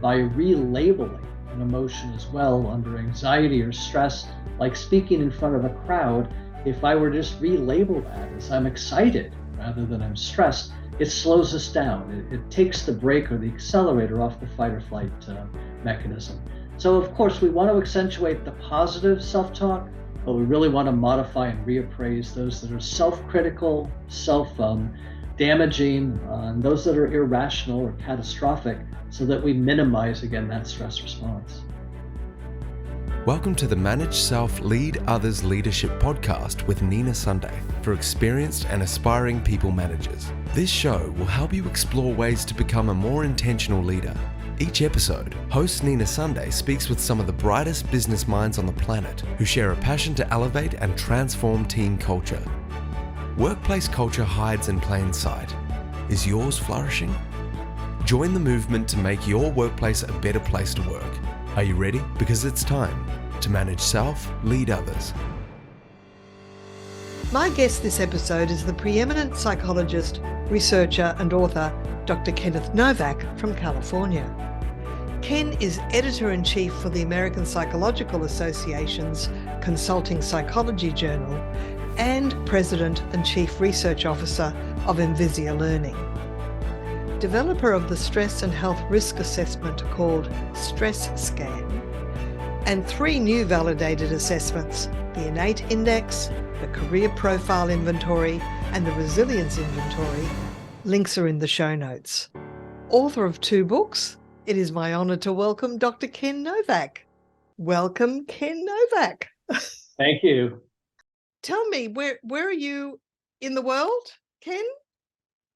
by relabeling an emotion as well under anxiety or stress, like speaking in front of a crowd. If I were to just relabel that as I'm excited rather than I'm stressed, it slows us down. It takes the brake or the accelerator off the fight or flight mechanism. So of course we want to accentuate the positive self-talk, but we really want to modify and reappraise those that are self-critical, self-damaging, and those that are irrational or catastrophic, so that we minimize, again, that stress response. Welcome to the Manage Self, Lead Others Leadership podcast with Nina Sunday for experienced and aspiring people managers. This show will help you explore ways to become a more intentional leader. Each episode, host Nina Sunday speaks with some of the brightest business minds on the planet who share a passion to elevate and transform team culture. Workplace culture hides in plain sight. Is yours flourishing? Join the movement to make your workplace a better place to work. Are you ready? Because it's time to manage self, lead others. My guest this episode is the preeminent psychologist, researcher and author, Dr. Kenneth Nowack from California. Ken is editor-in-chief for the American Psychological Association's Consulting Psychology Journal and president and chief research officer of Envisia Learning. Developer of the stress and health risk assessment called Stress Scan, and 3 new validated assessments, the Innate Index, the Career Profile Inventory, and the Resilience Inventory. Links are in the show notes. Author of 2 books, it is my honour to welcome Dr. Ken Nowack. Welcome, Ken Nowack. Thank you. Tell me, where are you in the world, Ken?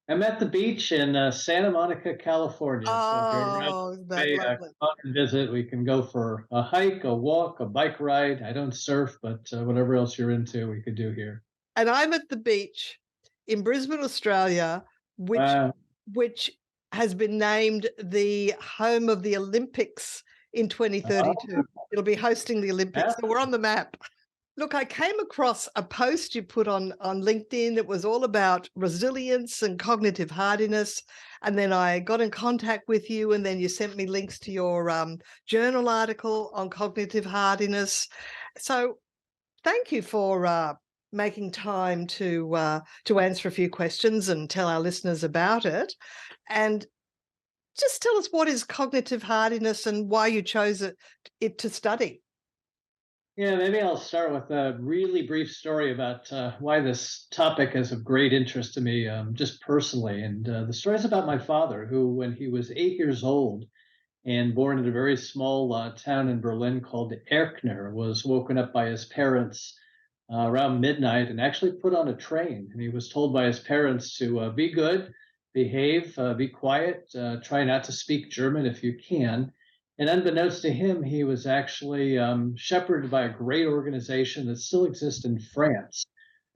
I'm at the beach in Santa Monica, California. So if you're around, Isn't that lovely? come and visit. We can go for a hike, a walk, a bike ride. I don't surf, but whatever else you're into, we could do here. And I'm at the beach in Brisbane, Australia, which has been named the home of the Olympics in 2032. It'll be hosting the Olympics. So we're on the map. Look, I came across a post you put on LinkedIn. It was all about resilience and cognitive hardiness. And then I got in contact with you, and then you sent me links to your journal article on cognitive hardiness. So thank you for making time to answer a few questions and tell our listeners about it. And just tell us, what is cognitive hardiness and why you chose it to study? Yeah, maybe I'll start with a really brief story about why this topic is of great interest to me, just personally. And the story is about my father, who, when he was 8 years old and born in a very small town in Berlin called Erkner, was woken up by his parents around midnight and actually put on a train. And he was told by his parents to be good, behave, be quiet, try not to speak German if you can. And unbeknownst to him, he was actually shepherded by a great organization that still exists in France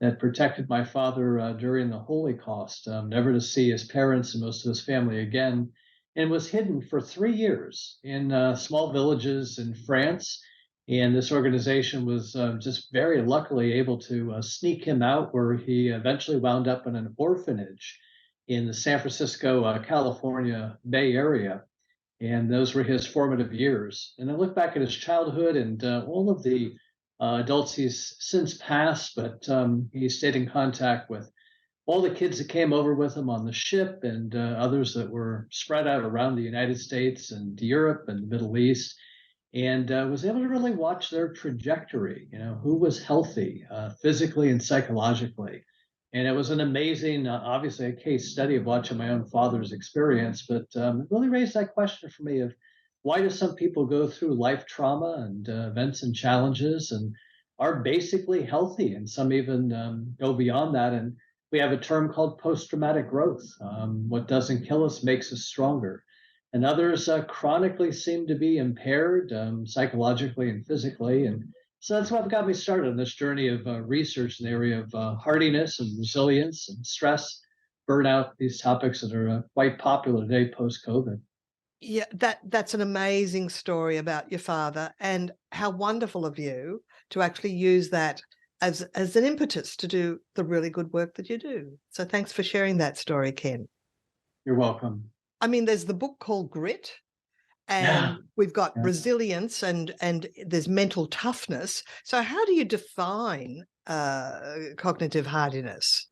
that protected my father during the Holocaust, never to see his parents and most of his family again, and was hidden for 3 years in small villages in France. And this organization was just very luckily able to sneak him out, where he eventually wound up in an orphanage in the San Francisco, California Bay Area. And those were his formative years. And I look back at his childhood and all of the adults he's since passed, but he stayed in contact with all the kids that came over with him on the ship, and others that were spread out around the United States and Europe and the Middle East, and was able to really watch their trajectory, who was healthy physically and psychologically. And it was an amazing, obviously, a case study of watching my own father's experience, but it really raised that question for me of, why do some people go through life trauma and events and challenges and are basically healthy, and some even go beyond that? And we have a term called post-traumatic growth. What doesn't kill us makes us stronger. And others chronically seem to be impaired psychologically and physically. And so that's what got me started on this journey of research in the area of hardiness and resilience and stress, burnout, these topics that are quite popular today post-COVID. Yeah, that's an amazing story about your father, and how wonderful of you to actually use that as an impetus to do the really good work that you do. So thanks for sharing that story, Ken. You're welcome. I mean, there's the book called Grit, and Yeah. we've got Yeah. resilience, and there's mental toughness. So how do you define cognitive hardiness?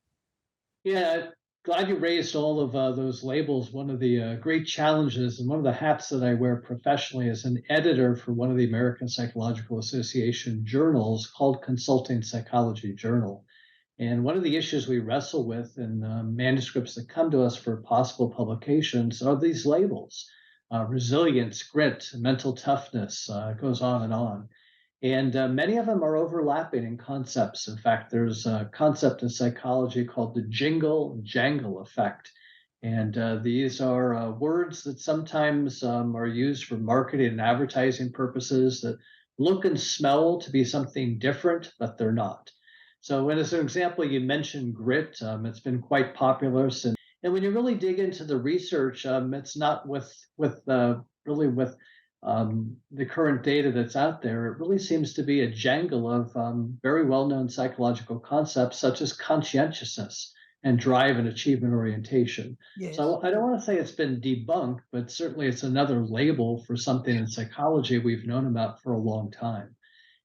Yeah, glad you raised all of those labels. One of the great challenges and one of the hats that I wear professionally as an editor for one of the American Psychological Association journals called Consulting Psychology Journal. And one of the issues we wrestle with in manuscripts that come to us for possible publications are these labels: resilience, grit, mental toughness, it goes on and on. And many of them are overlapping in concepts. In fact, there's a concept in psychology called the jingle jangle effect. And these are words that sometimes are used for marketing and advertising purposes that look and smell to be something different, but they're not. So, as an example, you mentioned grit. It's been quite popular since. And when you really dig into the research, it's not with the current data that's out there. It really seems to be a jangle of very well-known psychological concepts such as conscientiousness and drive and achievement orientation. Yes. So I don't want to say it's been debunked, but certainly it's another label for something in psychology we've known about for a long time.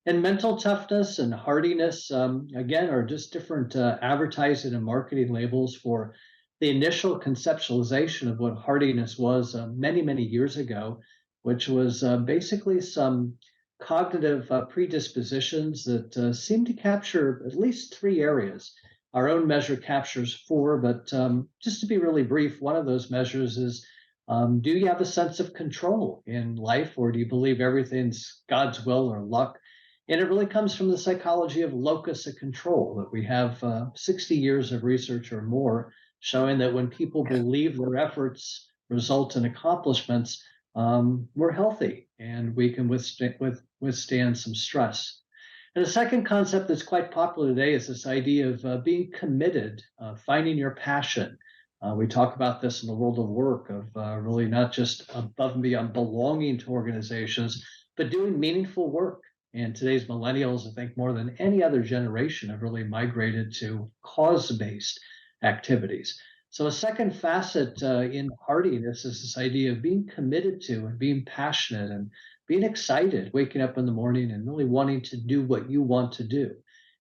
And mental toughness and hardiness, again, are just different advertising and marketing labels for the initial conceptualization of what hardiness was many, many years ago, which was basically some cognitive predispositions that seem to capture at least three areas. Our own measure captures four, but just to be really brief, one of those measures is, do you have a sense of control in life, or do you believe everything's God's will or luck? And it really comes from the psychology of locus of control, that we have 60 years of research or more showing that when people Yeah. believe their efforts result in accomplishments, we're healthy and we can withstand some stress. And the second concept that's quite popular today is this idea of being committed, finding your passion. We talk about this in the world of work, of really not just above and beyond belonging to organizations, but doing meaningful work. And today's millennials, I think more than any other generation, have really migrated to cause-based activities. So a second facet in hardiness is this idea of being committed to and being passionate and being excited, waking up in the morning and really wanting to do what you want to do.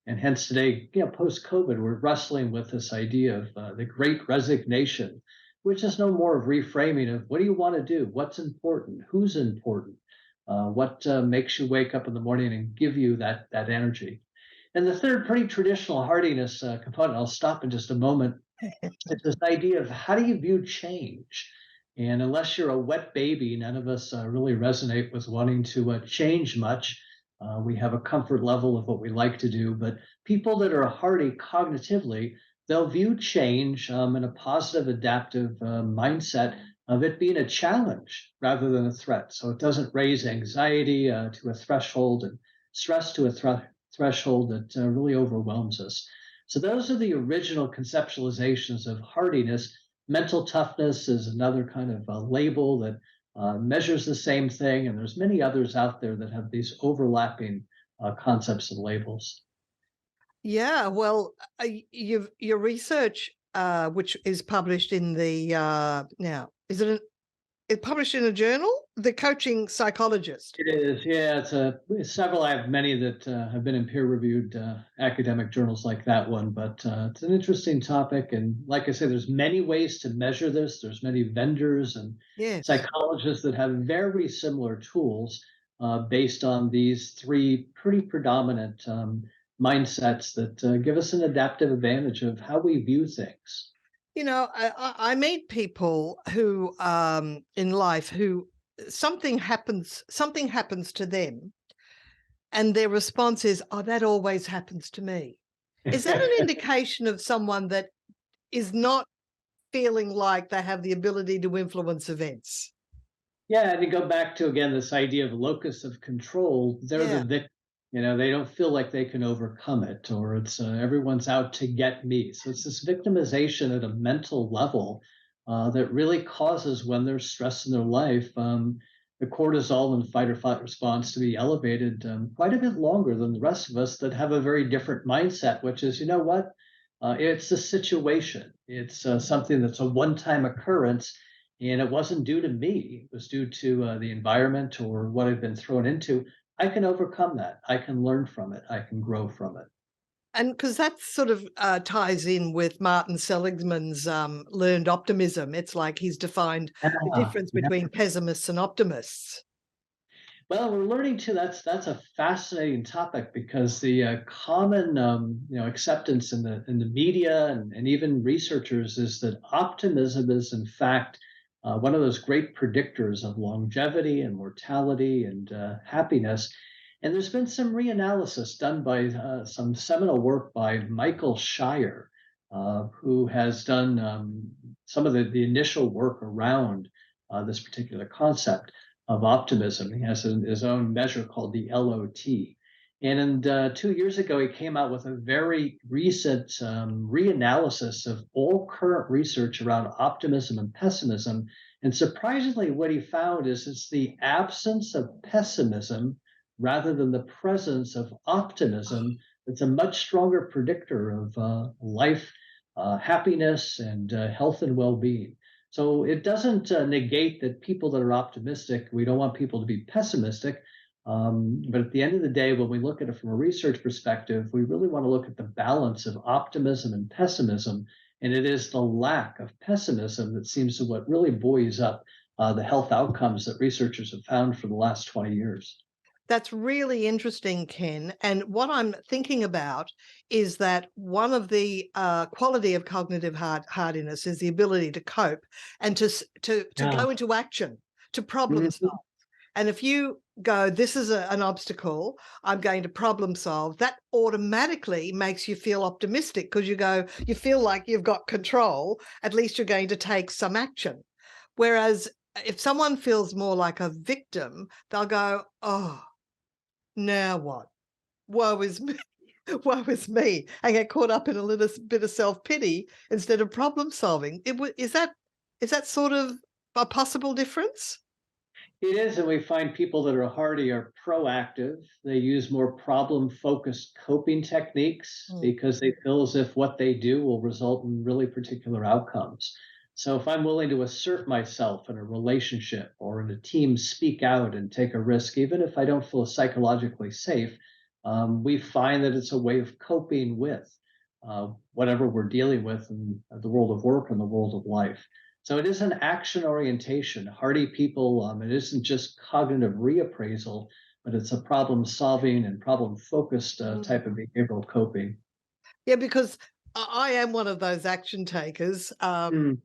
And hence today, post-COVID, we're wrestling with this idea of the great resignation, which is no more of reframing of what do you want to do? What's important? Who's important? What makes you wake up in the morning and give you that energy? And the third pretty traditional hardiness component, I'll stop in just a moment, it's this idea of how do you view change? And unless you're a wet baby, none of us really resonate with wanting to change much. We have a comfort level of what we like to do, but people that are hardy cognitively, they'll view change in a positive, adaptive mindset of it being a challenge rather than a threat. So it doesn't raise anxiety to a threshold and stress to a threshold that really overwhelms us. So those are the original conceptualizations of hardiness. Mental toughness is another kind of label that measures the same thing, and there's many others out there that have these overlapping concepts and labels. Yeah, well, your research, which is published in the now, is it published in a journal? The Coaching Psychologist. It is, yeah. Several. I have many that have been in peer-reviewed academic journals like that one. But it's an interesting topic, and like I say, there's many ways to measure this. There's many vendors and Yes. psychologists that have very similar tools based on these three pretty predominant mindsets that give us an adaptive advantage of how we view things. I meet people who in life who something happens to them, and their response is, "Oh, that always happens to me." Is that an indication of someone that is not feeling like they have the ability to influence events? Yeah, and you go back to again this idea of locus of control. They're the Yeah. victim. They don't feel like they can overcome it, or it's everyone's out to get me. So it's this victimization at a mental level that really causes, when there's stress in their life, the cortisol and fight or flight response to be elevated quite a bit longer than the rest of us that have a very different mindset, which is, you know what? It's a situation. It's something that's a one-time occurrence. and it wasn't due to me. It was due to the environment or what I've been thrown into. I can overcome that. I can learn from it. I can grow from it. And because that sort of ties in with Martin Seligman's learned optimism. It's like he's defined the difference Yeah. between pessimists and optimists. Well, we're learning too. That's a fascinating topic because the common acceptance in the media and even researchers is that optimism is in fact one of those great predictors of longevity and mortality and happiness. And there's been some reanalysis done by some seminal work by Michael Shire, who has done some of the initial work around this particular concept of optimism. He has his own measure called the LOT. And 2 years ago, he came out with a very recent reanalysis of all current research around optimism and pessimism. And surprisingly, what he found is it's the absence of pessimism rather than the presence of optimism that's a much stronger predictor of life, happiness, and health and well being. So it doesn't negate that people that are optimistic, we don't want people to be pessimistic. But at the end of the day, when we look at it from a research perspective, we really want to look at the balance of optimism and pessimism. And it is the lack of pessimism that seems to what really buoys up the health outcomes that researchers have found for the last 20 years. That's really interesting, Ken. And what I'm thinking about is that one of the quality of cognitive hardiness is the ability to cope and to Yeah. go into action, to problem Mhm. solve. And if you go, this is an obstacle, I'm going to problem solve, that automatically makes you feel optimistic because you feel like you've got control. At least you're going to take some action. Whereas if someone feels more like a victim, they'll go, oh, now what? Woe is me. Woe is me. I get caught up in a little bit of self-pity instead of problem solving. Is that sort of a possible difference? It is, and we find people that are hardy are proactive. They use more problem-focused coping techniques Mm. because they feel as if what they do will result in really particular outcomes. So if I'm willing to assert myself in a relationship or in a team, speak out and take a risk, even if I don't feel psychologically safe, we find that it's a way of coping with whatever we're dealing with in the world of work and the world of life. So it is an action orientation. Hardy people, it isn't just cognitive reappraisal, but it's a problem solving and problem focused type of behavioral coping. Yeah, because I am one of those action takers. Mm.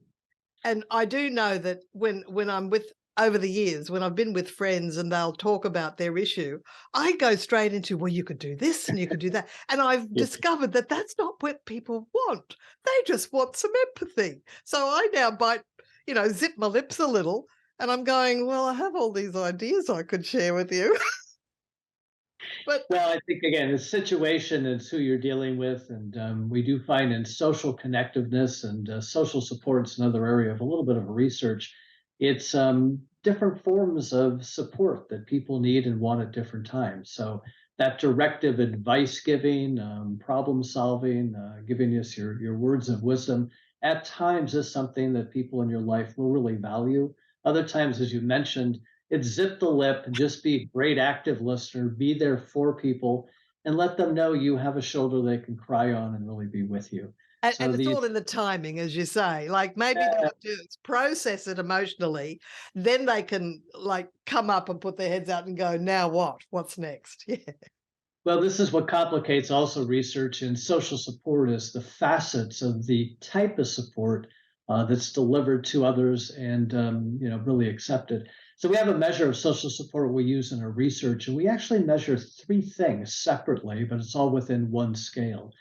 And I do know that when I'm with over the years, when I've been with friends and they'll talk about their issue, I go straight into, well, you could do this and you could do that. And I've Yeah. discovered that that's not what people want. They just want some empathy. So I now zip my lips a little and I'm going, well, I have all these ideas I could share with you. But Well, I think again, the situation is who you're dealing with, and we do find in social connectiveness and social supports another area of a little bit of research. It's different forms of support that people need and want at different times. So that directive advice giving, problem solving, giving us your words of wisdom at times is something that people in your life will really value. Other times, as you mentioned, it's zip the lip and just be a great active listener, be there for people and let them know you have a shoulder they can cry on and really be with you. So and it's the all in the timing, as you say. Like maybe they uh, have to process it emotionally, then they can like come up and put their heads out and go, now what? What's next? Yeah. well, this is what complicates also research in social support is the facets of the type of support that's delivered to others and really accepted. So we have a measure of social support we use in our research, and we actually measure three things separately, but it's all within one scale.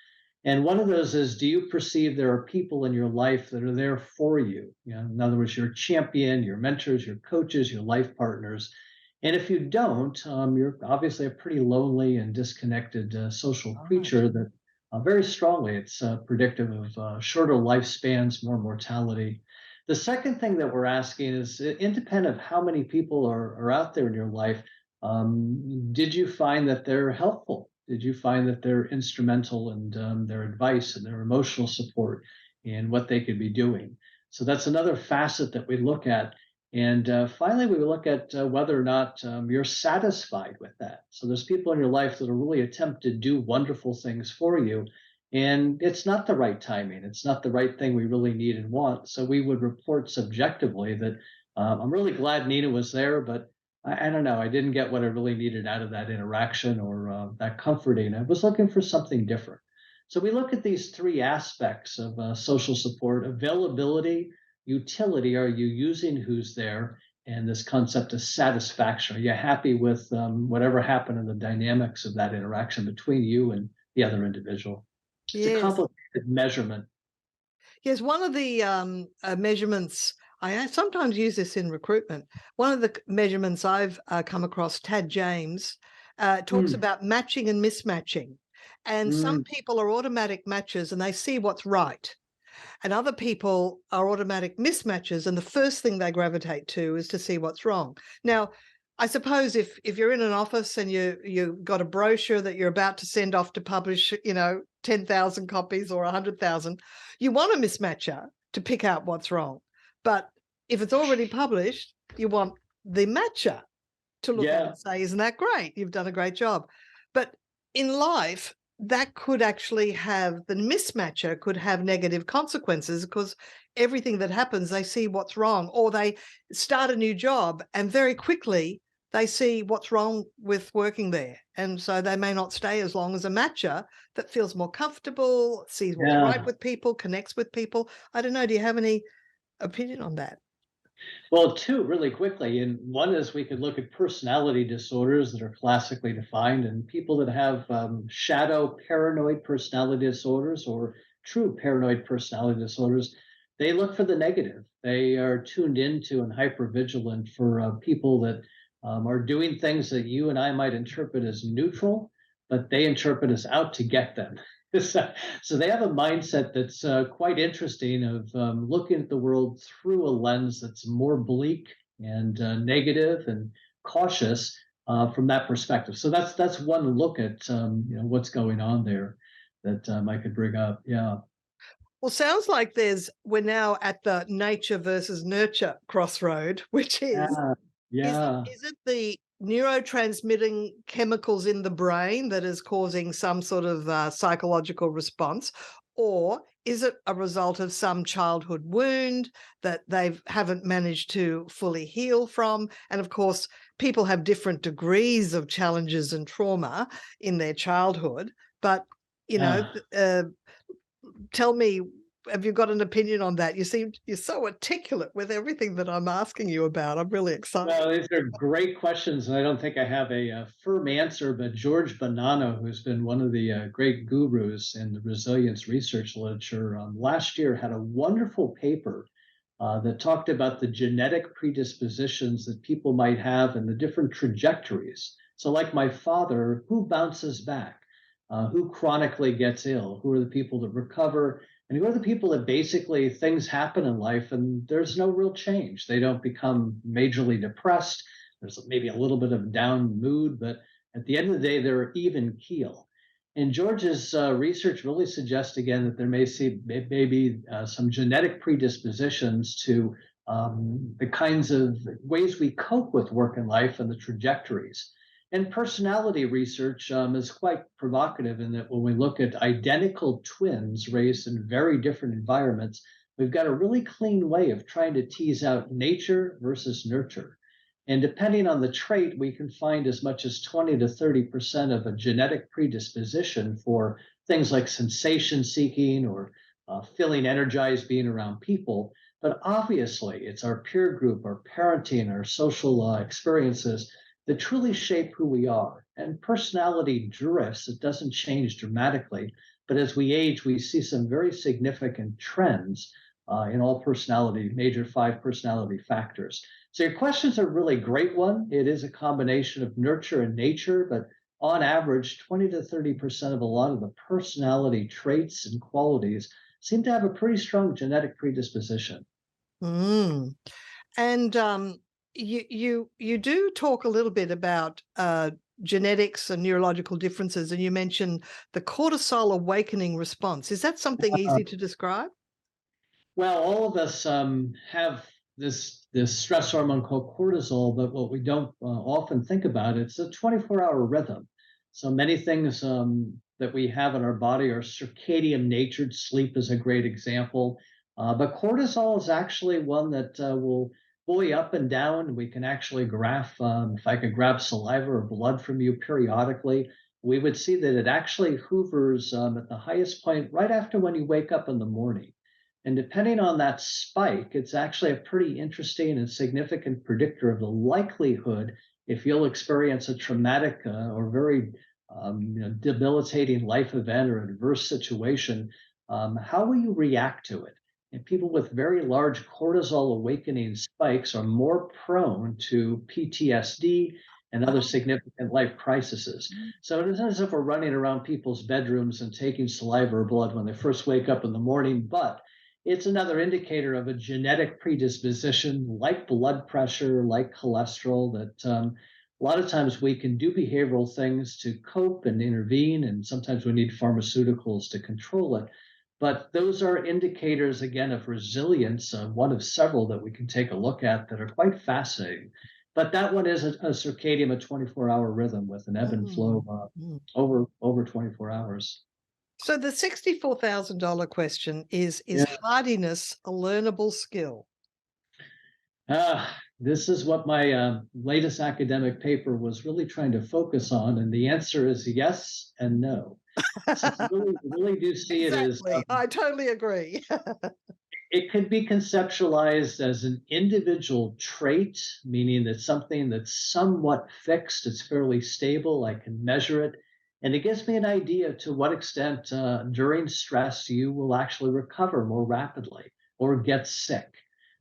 And one of those is, do you perceive there are people in your life that are there for you? In other words, your champion, your mentors, your coaches, your life partners. And if you don't, you're obviously a pretty lonely and disconnected social Right. creature that very strongly it's predictive of shorter lifespans, more mortality. The second thing that we're asking is independent of how many people are out there in your life, did you find that they're helpful? Did you find that they're instrumental in their advice and their emotional support and what they could be doing? So that's another facet that we look at. And finally, we look at whether or not you're satisfied with that. So there's people in your life that will really attempt to do wonderful things for you. And it's not the right timing. It's not the right thing we really need and want. So we would report subjectively that I'm really glad Nina was there, but I don't know. I didn't get what I really needed out of that interaction or that comforting. I was looking for something different. So we look at these three aspects of social support: availability, utility, are you using who's there, and this concept of satisfaction. Are you happy with whatever happened in the dynamics of that interaction between you and the other individual? It's a Yes. complicated measurement. Yes, one of the measurements, I sometimes use this in recruitment. One of the measurements I've come across, Tad James, talks Mm, about matching and mismatching. And some mm, people are automatic matches and they see what's right. And other people are automatic mismatches. And the first thing they gravitate to is to see what's wrong. Now, I suppose if you're in an office and you've got a brochure that you're about to send off to publish, 10,000 copies or 100,000, you want a mismatcher to pick out what's wrong. But if it's already published, you want the matcher to look at it yeah. and say, isn't that great? You've done a great job. But in life, that could actually have, the mismatcher could have negative consequences, because everything that happens, they see what's wrong, or they start a new job and very quickly they see what's wrong with working there. And so they may not stay as long as a matcher that feels more comfortable, sees what's right Yeah. with people, connects with people. I don't know. Do you have any opinion on that? Well, two really quickly. And one is we could look at personality disorders that are classically defined, and people that have shadow paranoid personality disorders or true paranoid personality disorders. They look for the negative. They are tuned into and hyper vigilant for people that are doing things that you and I might interpret as neutral, but they interpret as out to get them. So they have a mindset that's quite interesting of looking at the world through a lens that's more bleak and negative and cautious from that perspective. So that's one look at what's going on there that I could bring up. Yeah. Well, sounds like we're now at the nature versus nurture crossroad, which Yeah. Yeah. is it the neurotransmitting chemicals in the brain that is causing some sort of psychological response, or is it a result of some childhood wound that they haven't managed to fully heal from? And of course, people have different degrees of challenges and trauma in their childhood, but you know, Yeah. uh, tell me, have you got an opinion on that? You're so articulate with everything that I'm asking you about. I'm really excited. Well, these are great questions, and I don't think I have a firm answer. But George Bonanno, who's been one of the great gurus in the resilience research literature, last year had a wonderful paper that talked about the genetic predispositions that people might have and the different trajectories. So, like my father, who bounces back, who chronically gets ill, who are the people that recover, and who are the people that basically things happen in life and there's no real change. They don't become majorly depressed. There's maybe a little bit of down mood, but at the end of the day, they're even keel. And George's research really suggests again that there maybe some genetic predispositions to the kinds of ways we cope with work and life and the trajectories. And personality research is quite provocative in that when we look at identical twins raised in very different environments, we've got a really clean way of trying to tease out nature versus nurture. And depending on the trait, we can find as much as 20 to 30% of a genetic predisposition for things like sensation seeking or feeling energized being around people. But obviously, it's our peer group, our parenting, our social experiences that truly shape who we are. And personality drifts, it doesn't change dramatically. But as we age, we see some very significant trends in all personality, major five personality factors. So your question's a really great one. It is a combination of nurture and nature, but on average, 20 to 30% of a lot of the personality traits and qualities seem to have a pretty strong genetic predisposition. Mm. And you do talk a little bit about genetics and neurological differences, and you mentioned the cortisol awakening response. Is that something easy to describe? Well, all of us have this stress hormone called cortisol, but what we don't often think about, it's a 24-hour rhythm. So many things that we have in our body are circadian natured. Sleep is a great example, but cortisol is actually one that will buoy up and down. We can actually graph. If I could grab saliva or blood from you periodically, we would see that it actually hovers at the highest point right after when you wake up in the morning. And depending on that spike, it's actually a pretty interesting and significant predictor of the likelihood if you'll experience a traumatic or very debilitating life event or adverse situation. How will you react to it? And people with very large cortisol awakening spikes are more prone to PTSD and other significant life crises. So it isn't as if we're running around people's bedrooms and taking saliva or blood when they first wake up in the morning, but it's another indicator of a genetic predisposition like blood pressure, like cholesterol, that a lot of times we can do behavioral things to cope and intervene, and sometimes we need pharmaceuticals to control it. But those are indicators, again, of resilience, one of several that we can take a look at that are quite fascinating. But that one is a circadian, a 24-hour rhythm with an ebb and flow Mm, mm. over 24 hours. So the $64,000 question is Yeah. hardiness a learnable skill? This is what my latest academic paper was really trying to focus on, and the answer is yes and no. So really do see it as Exactly. I totally agree. it could be conceptualized as an individual trait, meaning that something that's somewhat fixed, it's fairly stable, I can measure it, and it gives me an idea to what extent during stress you will actually recover more rapidly or get sick.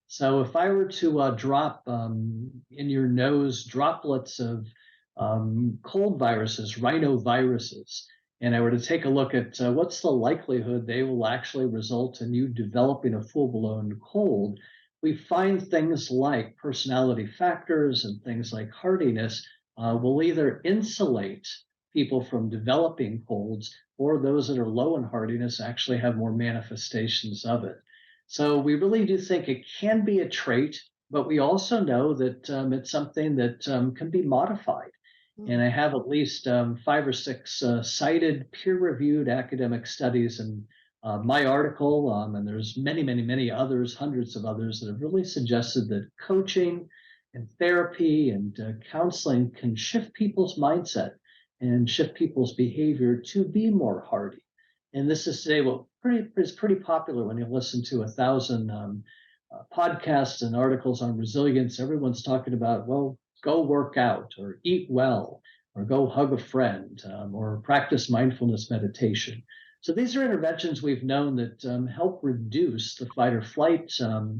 So if I were to drop in your nose droplets of cold viruses, rhinoviruses, and I were to take a look at what's the likelihood they will actually result in you developing a full-blown cold, we find things like personality factors and things like hardiness will either insulate people from developing colds, or those that are low in hardiness actually have more manifestations of it. So we really do think it can be a trait, but we also know that it's something that can be modified. And Mm. I have at least 5 or 6 cited peer-reviewed academic studies in my article, and there's many others, hundreds of others that have really suggested that coaching and therapy and counseling can shift people's mindset and shift people's behavior to be more hardy. And this is today what is pretty popular when you listen to 1,000 podcasts and articles on resilience. Everyone's talking about, well, go work out or eat well or go hug a friend or practice mindfulness meditation. So these are interventions we've known that help reduce the fight or flight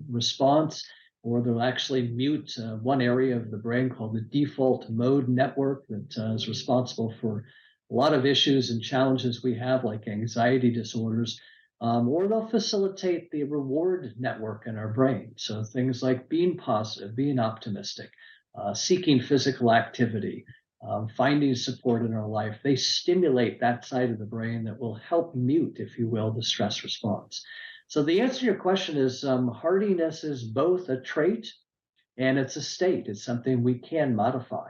response, or they'll actually mute one area of the brain called the default mode network that is responsible for a lot of issues and challenges we have, like anxiety disorders. Or they'll facilitate the reward network in our brain. So things like being positive, being optimistic, seeking physical activity, finding support in our life, they stimulate that side of the brain that will help mute, if you will, the stress response. So the answer to your question is hardiness is both a trait and it's a state. It's something we can modify.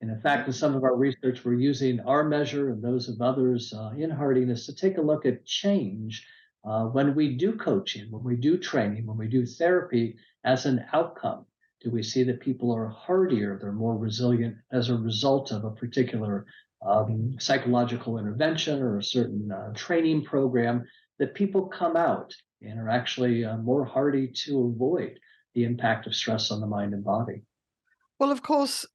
And in fact, in some of our research, we're using our measure and those of others in hardiness to take a look at change when we do coaching, when we do training, when we do therapy as an outcome. Do we see that people are hardier, they're more resilient as a result of a particular psychological intervention or a certain training program, that people come out and are actually more hardy to avoid the impact of stress on the mind and body? Well, of course,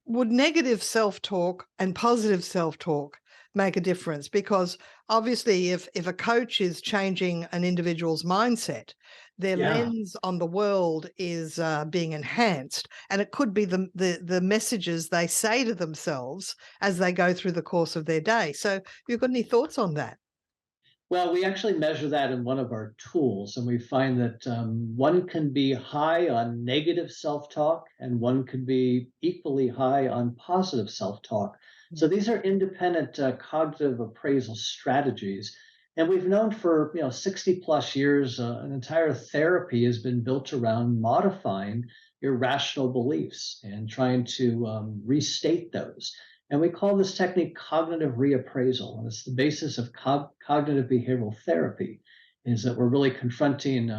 would negative self-talk and positive self-talk make a difference? Because obviously, if a coach is changing an individual's mindset, their Yeah. lens on the world is being enhanced, and it could be the messages they say to themselves as they go through the course of their day. So, have you got any thoughts on that? Well, we actually measure that in one of our tools, and we find that one can be high on negative self talk and one can be equally high on positive self talk. So these are independent cognitive appraisal strategies. And we've known for 60 plus years, an entire therapy has been built around modifying irrational beliefs and trying to restate those. And we call this technique cognitive reappraisal. And it's the basis of cognitive behavioral therapy, is that we're really confronting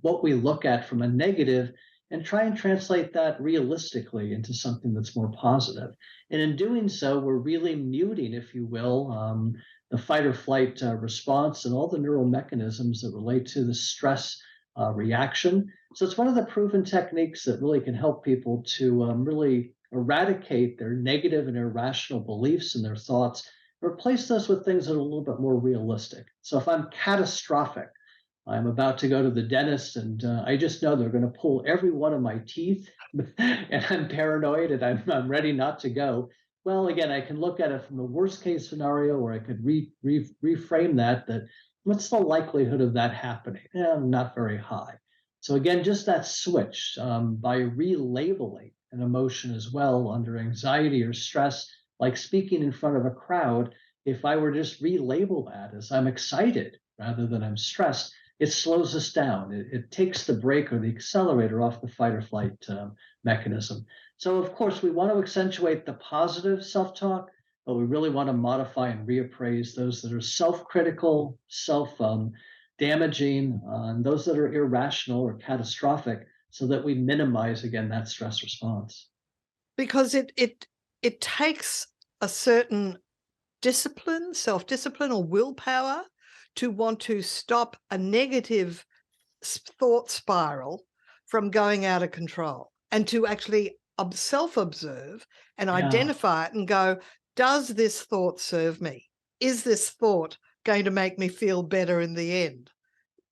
what we look at from a negative and try and translate that realistically into something that's more positive. And in doing so, we're really muting, if you will, the fight or flight response and all the neural mechanisms that relate to the stress reaction. So it's one of the proven techniques that really can help people to really eradicate their negative and irrational beliefs and their thoughts, replace those with things that are a little bit more realistic. So if I'm catastrophic, I'm about to go to the dentist and I just know they're going to pull every one of my teeth and I'm paranoid and I'm ready not to go. Well, again, I can look at it from the worst case scenario, or I could reframe that what's the likelihood of that happening? Not very high. So again, just that switch by relabeling an emotion as well under anxiety or stress, like speaking in front of a crowd, if I were to just relabel that as I'm excited rather than I'm stressed, it slows us down. It takes the brake or the accelerator off the fight or flight mechanism. So, of course, we want to accentuate the positive self talk, but we really want to modify and reappraise those that are self critical, self damaging, and those that are irrational or catastrophic, so that we minimize, again, that stress response. Because it takes a certain discipline, self-discipline or willpower to want to stop a negative thought spiral from going out of control, and to actually self-observe and Yeah, identify it and go, does this thought serve me? Is this thought going to make me feel better in the end?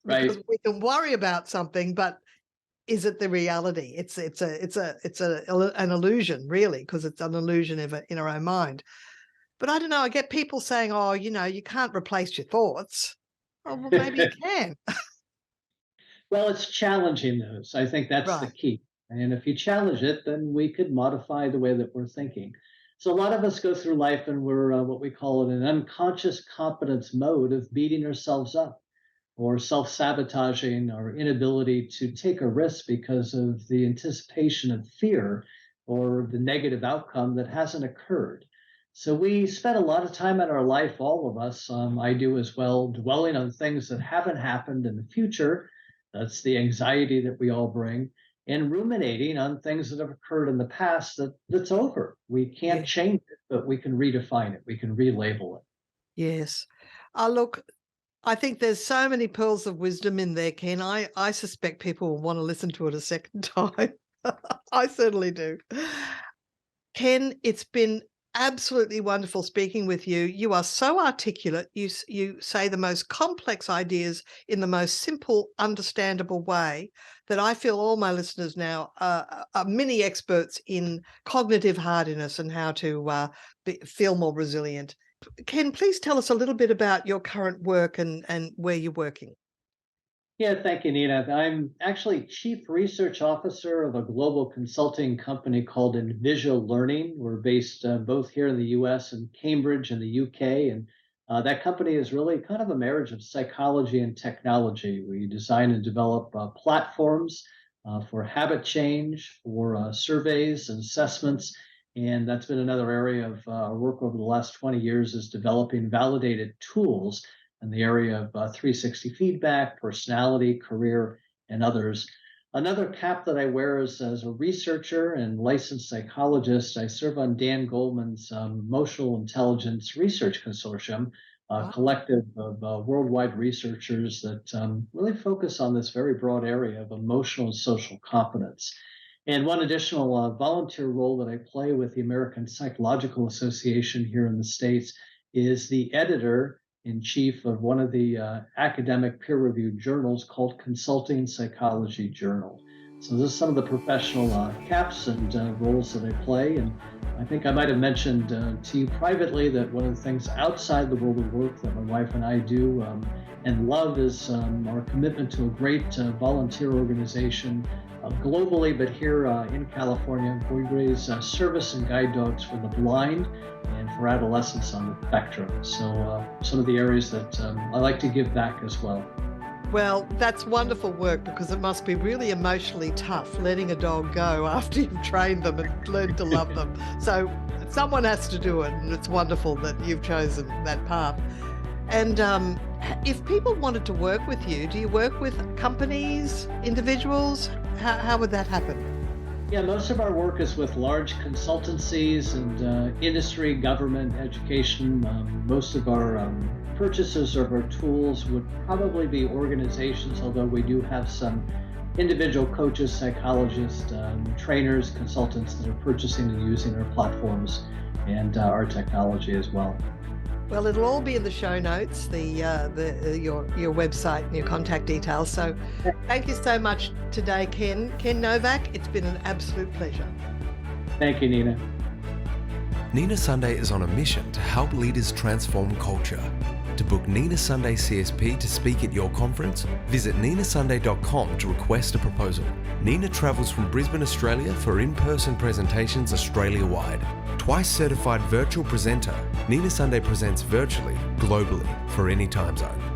Because right. we can worry about something, but is it the reality? An illusion, really, because it's an illusion in our own mind. But I don't know, I get people saying, "Oh, you can't replace your thoughts." Oh, well, maybe you can. Well, it's challenging those. I think that's the Right. key. And if you challenge it, then we could modify the way that we're thinking. So a lot of us go through life and we're what we call in an unconscious competence mode of beating ourselves up or self-sabotaging our inability to take a risk because of the anticipation of fear or the negative outcome that hasn't occurred. So we spend a lot of time in our life, all of us, I do as well, dwelling on things that haven't happened in the future. That's the anxiety that we all bring, and ruminating on things that have occurred in the past that's over. We can't Yeah. change it, but we can redefine it. We can relabel it. Yes. Look, I think there's so many pearls of wisdom in there, Ken. I suspect people will want to listen to it a second time. I certainly do. Ken, it's been absolutely wonderful speaking with you. You are so articulate. You say the most complex ideas in the most simple, understandable way that I feel all my listeners now are mini experts in cognitive hardiness and how to feel more resilient. Ken, please tell us a little bit about your current work and where you're working. Yeah, thank you, Nina. I'm actually Chief Research Officer of a global consulting company called Envision Learning. We're based both here in the US and Cambridge in the UK. And that company is really kind of a marriage of psychology and technology. We design and develop platforms for habit change, for surveys and assessments. And that's been another area of our work over the last 20 years, is developing validated tools in the area of 360 feedback, personality, career, and others. Another cap that I wear is as a researcher and licensed psychologist. I serve on Dan Goleman's Emotional Intelligence Research Consortium, a Wow. collective of worldwide researchers that really focus on this very broad area of emotional and social competence. And one additional volunteer role that I play with the American Psychological Association here in the States is the editor in chief of one of the academic peer reviewed journals called Consulting Psychology Journal. So those are some of the professional caps and roles that I play. And I think I might have mentioned to you privately that one of the things outside the world of work that my wife and I do and love is our commitment to a great volunteer organization globally, but here in California, we raise service and guide dogs for the blind and for adolescents on the spectrum. So some of the areas that I like to give back as well. Well, that's wonderful work because it must be really emotionally tough letting a dog go after you've trained them and learned to love them. So someone has to do it, and it's wonderful that you've chosen that path. And if people wanted to work with you, do you work with companies, individuals? How would that happen? Yeah, most of our work is with large consultancies and industry, government, education. Most of our purchases of our tools would probably be organizations, although we do have some individual coaches, psychologists, trainers, consultants that are purchasing and using our platforms and our technology as well. Well, it'll all be in the show notes, your website and your contact details. So thank you so much today, Ken Nowack. It's been an absolute pleasure. Thank you, Nina. Nina Sunday is on a mission to help leaders transform culture. To book Nina Sunday CSP to speak at your conference, visit ninasunday.com to request a proposal. Nina travels from Brisbane, Australia for in-person presentations Australia-wide. Twice certified virtual presenter, Nina Sunday presents virtually, globally, for any time zone.